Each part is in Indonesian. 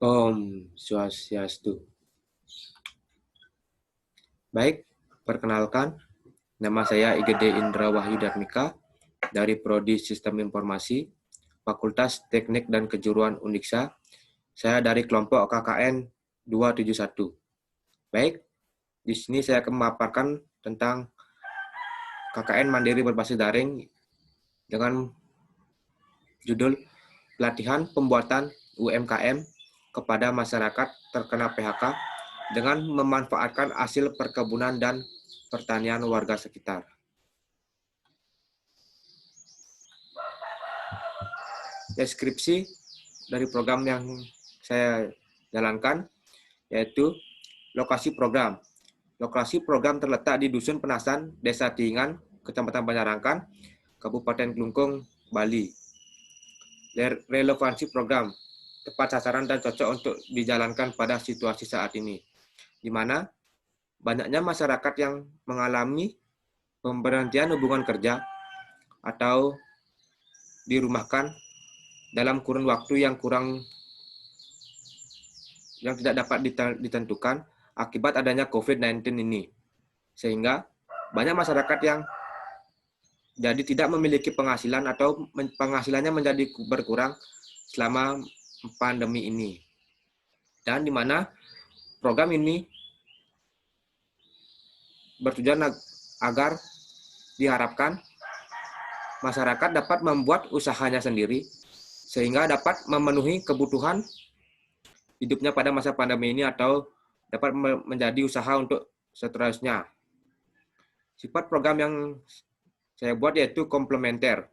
Om Swastiastu. Baik, perkenalkan, nama saya IGD Indra Wahyu Darmika dari Prodi Sistem Informasi, Fakultas Teknik dan Kejuruan Uniksa. Saya dari kelompok KKN 271. Baik, di sini saya akan memaparkan tentang KKN Mandiri berbasis daring dengan judul Pelatihan Pembuatan UMKM kepada masyarakat terkena PHK dengan memanfaatkan hasil perkebunan dan pertanian warga sekitar. Deskripsi dari program yang saya jalankan yaitu lokasi program. Lokasi program terletak di Dusun Penasan, Desa Tiingan, Kecamatan Pancarangkan, Kabupaten Klungkung, Bali. Relevansi program tepat sasaran dan cocok untuk dijalankan pada situasi saat ini, di mana banyaknya masyarakat yang mengalami pemberhentian hubungan kerja atau dirumahkan dalam kurun waktu yang tidak dapat ditentukan akibat adanya COVID-19 ini. Sehingga banyak masyarakat yang jadi tidak memiliki penghasilan atau penghasilannya menjadi berkurang selama pandemi ini. Dan di mana program ini bertujuan agar diharapkan masyarakat dapat membuat usahanya sendiri sehingga dapat memenuhi kebutuhan hidupnya pada masa pandemi ini atau dapat menjadi usaha untuk seterusnya. Sifat program yang saya buat yaitu komplementer,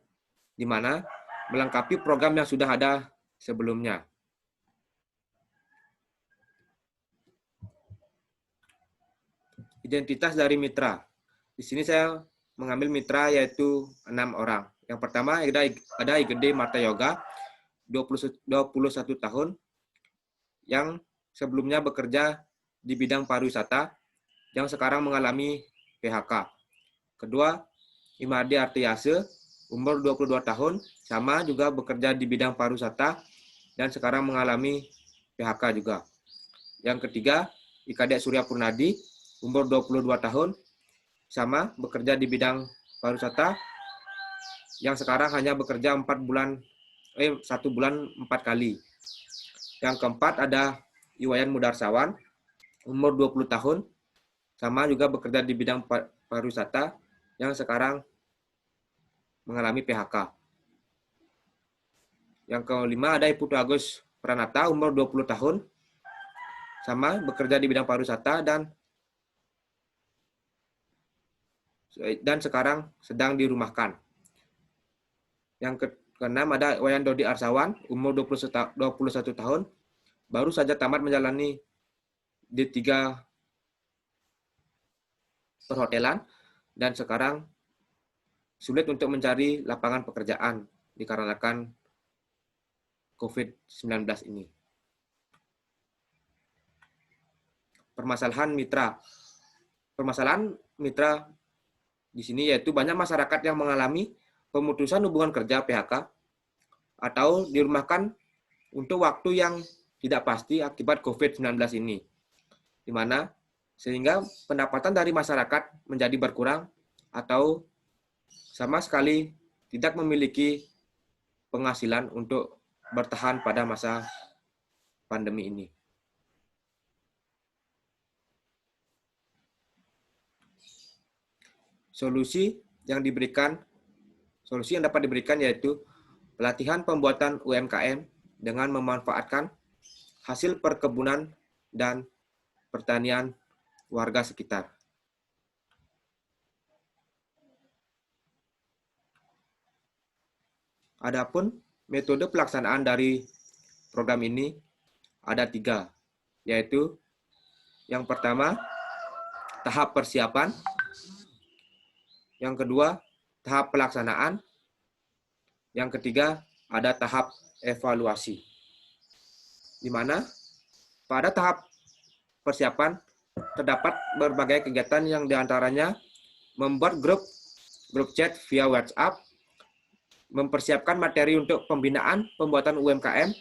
di mana melengkapi program yang sudah ada sebelumnya. Identitas dari mitra. Di sini saya mengambil mitra yaitu 6 orang. Yang pertama ada IGD Marta Yoga, 21 tahun, yang sebelumnya bekerja di bidang pariwisata, yang sekarang mengalami PHK. Kedua, Imardi Artiyase, umur 22 tahun, sama juga bekerja di bidang pariwisata, dan sekarang mengalami PHK juga. Yang ketiga, Ikadek Surya Purnadi, umur 22 tahun, sama bekerja di bidang pariwisata, yang sekarang hanya bekerja 1 bulan 4 kali. Yang keempat ada Iwayan Mudarsawan, umur 20 tahun, sama juga bekerja di bidang pariwisata, yang sekarang mengalami PHK. Yang kelima ada Iputu Agus Pranata, umur 20 tahun, sama bekerja di bidang pariwisata dan sekarang sedang dirumahkan. Yang keenam ada Wayan Dodi Arsawan, umur 21 tahun, baru saja tamat menjalani D3 perhotelan dan sekarang sulit untuk mencari lapangan pekerjaan dikarenakan COVID-19 ini. Permasalahan mitra di sini yaitu banyak masyarakat yang mengalami pemutusan hubungan kerja PHK atau dirumahkan untuk waktu yang tidak pasti akibat COVID-19 ini, di mana sehingga pendapatan dari masyarakat menjadi berkurang atau sama sekali tidak memiliki penghasilan untuk bertahan pada masa pandemi ini. Solusi yang dapat diberikan yaitu pelatihan pembuatan UMKM dengan memanfaatkan hasil perkebunan dan pertanian warga sekitar. Adapun metode pelaksanaan dari program ini ada 3, yaitu yang pertama tahap persiapan, yang kedua tahap pelaksanaan, yang ketiga ada tahap evaluasi. Di mana pada tahap persiapan terdapat berbagai kegiatan yang diantaranya membuat grup chat via WhatsApp, mempersiapkan materi untuk pembinaan pembuatan UMKM,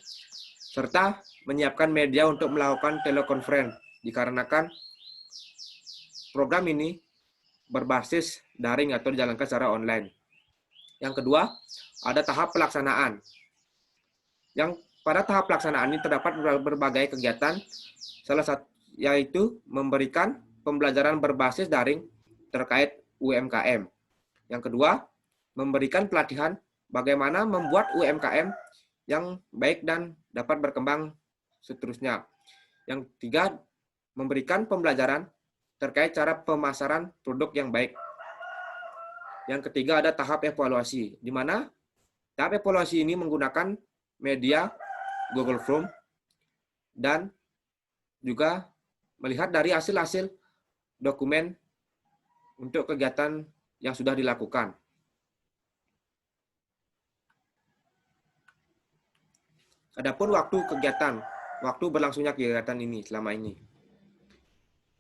serta menyiapkan media untuk melakukan telekonferensi dikarenakan program ini berbasis daring atau dijalankan secara online. Yang kedua, ada tahap pelaksanaan. Yang pada tahap pelaksanaan ini terdapat berbagai kegiatan, salah satu yaitu memberikan pembelajaran berbasis daring terkait UMKM. Yang kedua, memberikan pelatihan bagaimana membuat UMKM yang baik dan dapat berkembang seterusnya. Yang ketiga, memberikan pembelajaran terkait cara pemasaran produk yang baik. Yang ketiga ada tahap evaluasi, di mana tahap evaluasi ini menggunakan media Google Form dan juga melihat dari hasil-hasil dokumen untuk kegiatan yang sudah dilakukan. Adapun waktu kegiatan, waktu berlangsungnya kegiatan ini selama ini.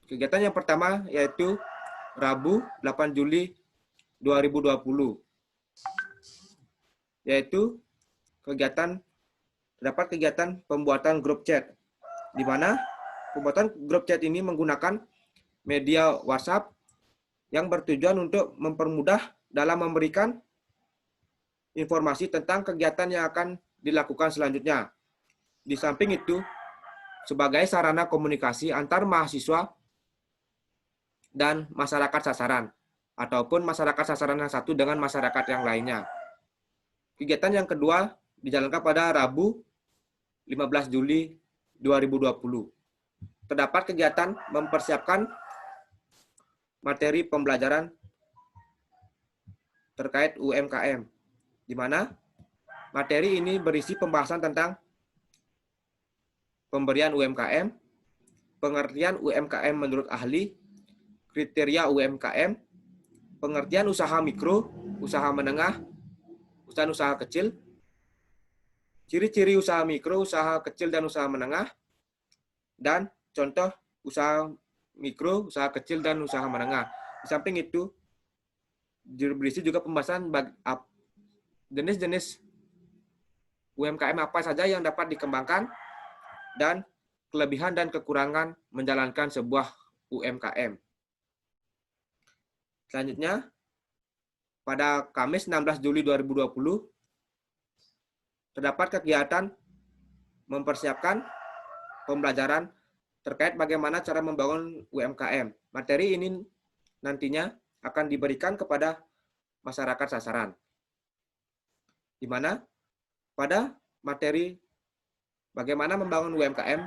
Kegiatan yang pertama yaitu Rabu 8 Juli 2020, yaitu terdapat kegiatan pembuatan grup chat, di mana pembuatan grup chat ini menggunakan media WhatsApp yang bertujuan untuk mempermudah dalam memberikan informasi tentang kegiatan yang akan dilakukan selanjutnya. Di samping itu, sebagai sarana komunikasi antar mahasiswa dan masyarakat sasaran, ataupun masyarakat sasaran yang satu dengan masyarakat yang lainnya. Kegiatan yang kedua dijalankan pada Rabu 15 Juli 2020. Terdapat kegiatan mempersiapkan materi pembelajaran terkait UMKM, di mana materi ini berisi pembahasan tentang pemberian UMKM, pengertian UMKM menurut ahli, kriteria UMKM, pengertian usaha mikro, usaha menengah, usaha kecil, ciri-ciri usaha mikro, usaha kecil dan usaha menengah, dan contoh usaha mikro, usaha kecil dan usaha menengah. Di samping itu berisi juga pembahasan jenis-jenis UMKM apa saja yang dapat dikembangkan dan kelebihan dan kekurangan menjalankan sebuah UMKM. Selanjutnya, pada Kamis 16 Juli 2020, terdapat kegiatan mempersiapkan pembelajaran terkait bagaimana cara membangun UMKM. Materi ini nantinya akan diberikan kepada masyarakat sasaran, di mana pada materi bagaimana membangun UMKM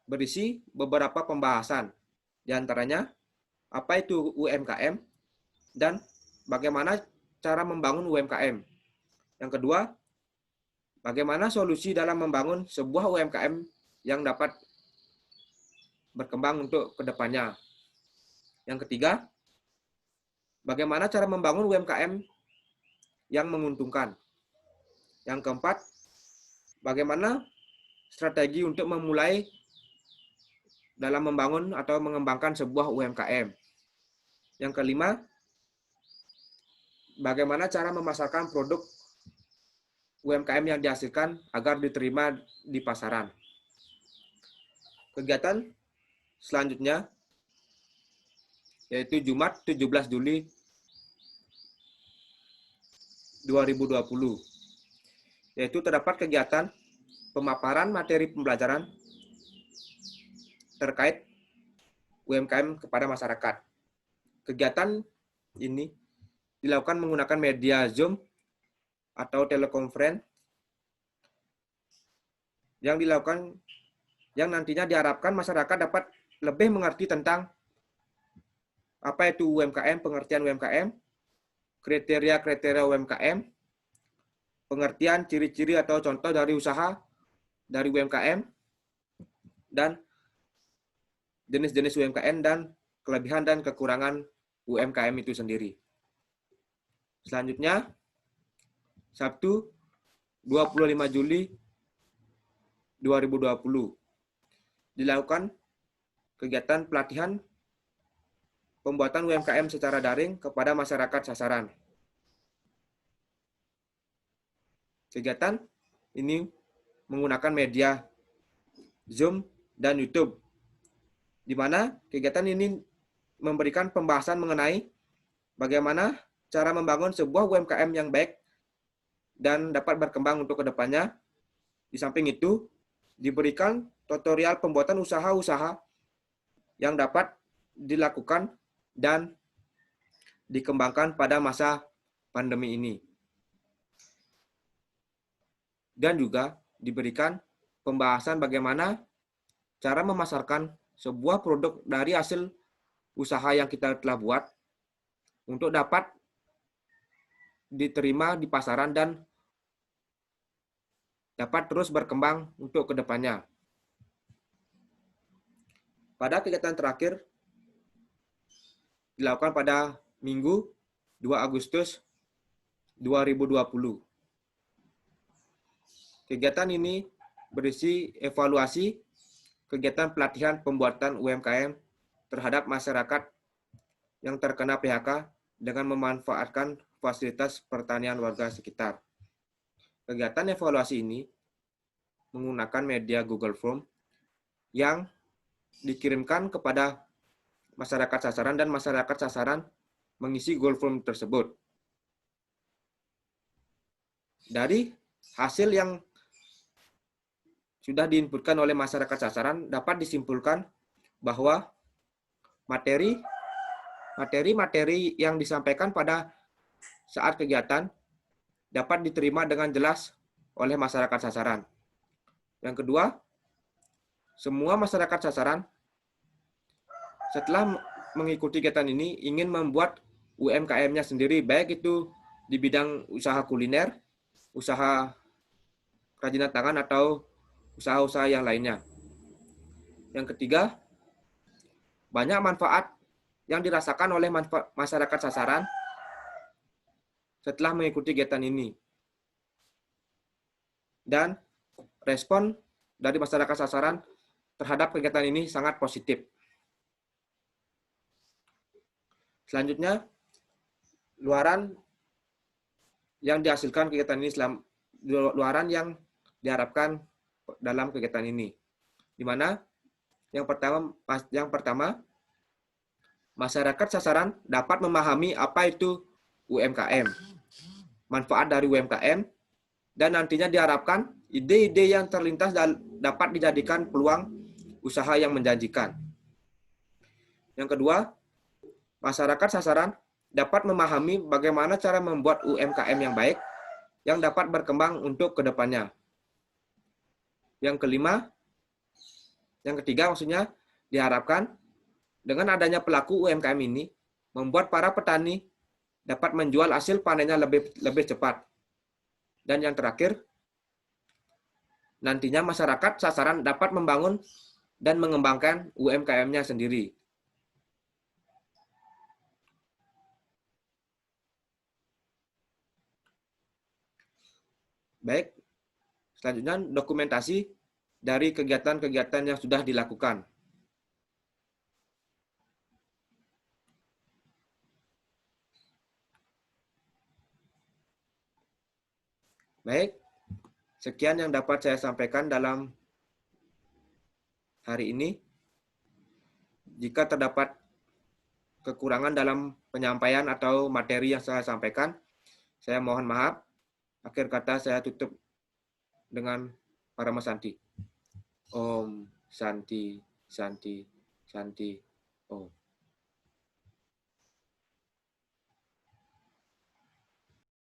berisi beberapa pembahasan, di antaranya apa itu UMKM dan bagaimana cara membangun UMKM. Yang kedua, bagaimana solusi dalam membangun sebuah UMKM yang dapat berkembang untuk kedepannya. Yang ketiga, bagaimana cara membangun UMKM yang menguntungkan. Yang keempat, bagaimana strategi untuk memulai dalam membangun atau mengembangkan sebuah UMKM. Yang kelima, bagaimana cara memasarkan produk UMKM yang dihasilkan agar diterima di pasaran. Kegiatan selanjutnya yaitu Jumat 17 Juli 2020, yaitu terdapat kegiatan pemaparan materi pembelajaran terkait UMKM kepada masyarakat. Kegiatan ini dilakukan menggunakan media Zoom atau telekonferensi yang nantinya diharapkan masyarakat dapat lebih mengerti tentang apa itu UMKM, pengertian UMKM, kriteria-kriteria UMKM, pengertian ciri-ciri atau contoh dari usaha dari UMKM, dan jenis-jenis UMKM dan kelebihan dan kekurangan UMKM itu sendiri. Selanjutnya, Sabtu 25 Juli 2020, dilakukan kegiatan pelatihan pembuatan UMKM secara daring kepada masyarakat sasaran. Kegiatan ini menggunakan media Zoom dan YouTube, di mana kegiatan ini memberikan pembahasan mengenai bagaimana cara membangun sebuah UMKM yang baik dan dapat berkembang untuk kedepannya. Di samping itu, diberikan tutorial pembuatan usaha-usaha yang dapat dilakukan dan dikembangkan pada masa pandemi ini. Dan juga diberikan pembahasan bagaimana cara memasarkan sebuah produk dari hasil usaha yang kita telah buat untuk dapat diterima di pasaran dan dapat terus berkembang untuk kedepannya. Pada kegiatan terakhir dilakukan pada Minggu 2 Agustus 2020. Kegiatan ini berisi evaluasi kegiatan pelatihan pembuatan UMKM terhadap masyarakat yang terkena PHK dengan memanfaatkan fasilitas pertanian warga sekitar. Kegiatan evaluasi ini menggunakan media Google Form yang dikirimkan kepada masyarakat sasaran dan masyarakat sasaran mengisi Google Form tersebut. Dari hasil yang sudah diinputkan oleh masyarakat sasaran dapat disimpulkan bahwa materi-materi yang disampaikan pada saat kegiatan dapat diterima dengan jelas oleh masyarakat sasaran. Yang kedua, semua masyarakat sasaran setelah mengikuti kegiatan ini ingin membuat UMKM-nya sendiri, baik itu di bidang usaha kuliner, usaha kerajinan tangan, atau usaha-usaha yang lainnya. Yang ketiga, banyak manfaat yang dirasakan oleh masyarakat sasaran setelah mengikuti kegiatan ini. Dan respon dari masyarakat sasaran terhadap kegiatan ini sangat positif. Selanjutnya, luaran yang dihasilkan kegiatan ini, luaran yang diharapkan dalam kegiatan ini, di mana yang pertama masyarakat sasaran dapat memahami apa itu UMKM, manfaat dari UMKM, dan nantinya diharapkan ide-ide yang terlintas dapat dijadikan peluang usaha yang menjanjikan. Yang kedua, masyarakat sasaran dapat memahami bagaimana cara membuat UMKM yang baik yang dapat berkembang untuk kedepannya. Yang ketiga maksudnya, diharapkan dengan adanya pelaku UMKM ini membuat para petani dapat menjual hasil panennya lebih cepat. Dan yang terakhir, nantinya masyarakat sasaran dapat membangun dan mengembangkan UMKM-nya sendiri. Baik, selanjutnya dokumentasi dari kegiatan-kegiatan yang sudah dilakukan. Baik, sekian yang dapat saya sampaikan dalam hari ini. Jika terdapat kekurangan dalam penyampaian atau materi yang saya sampaikan, saya mohon maaf. Akhir kata saya tutup dengan Parama Santi. Om Santi, Santi, Santi, Om.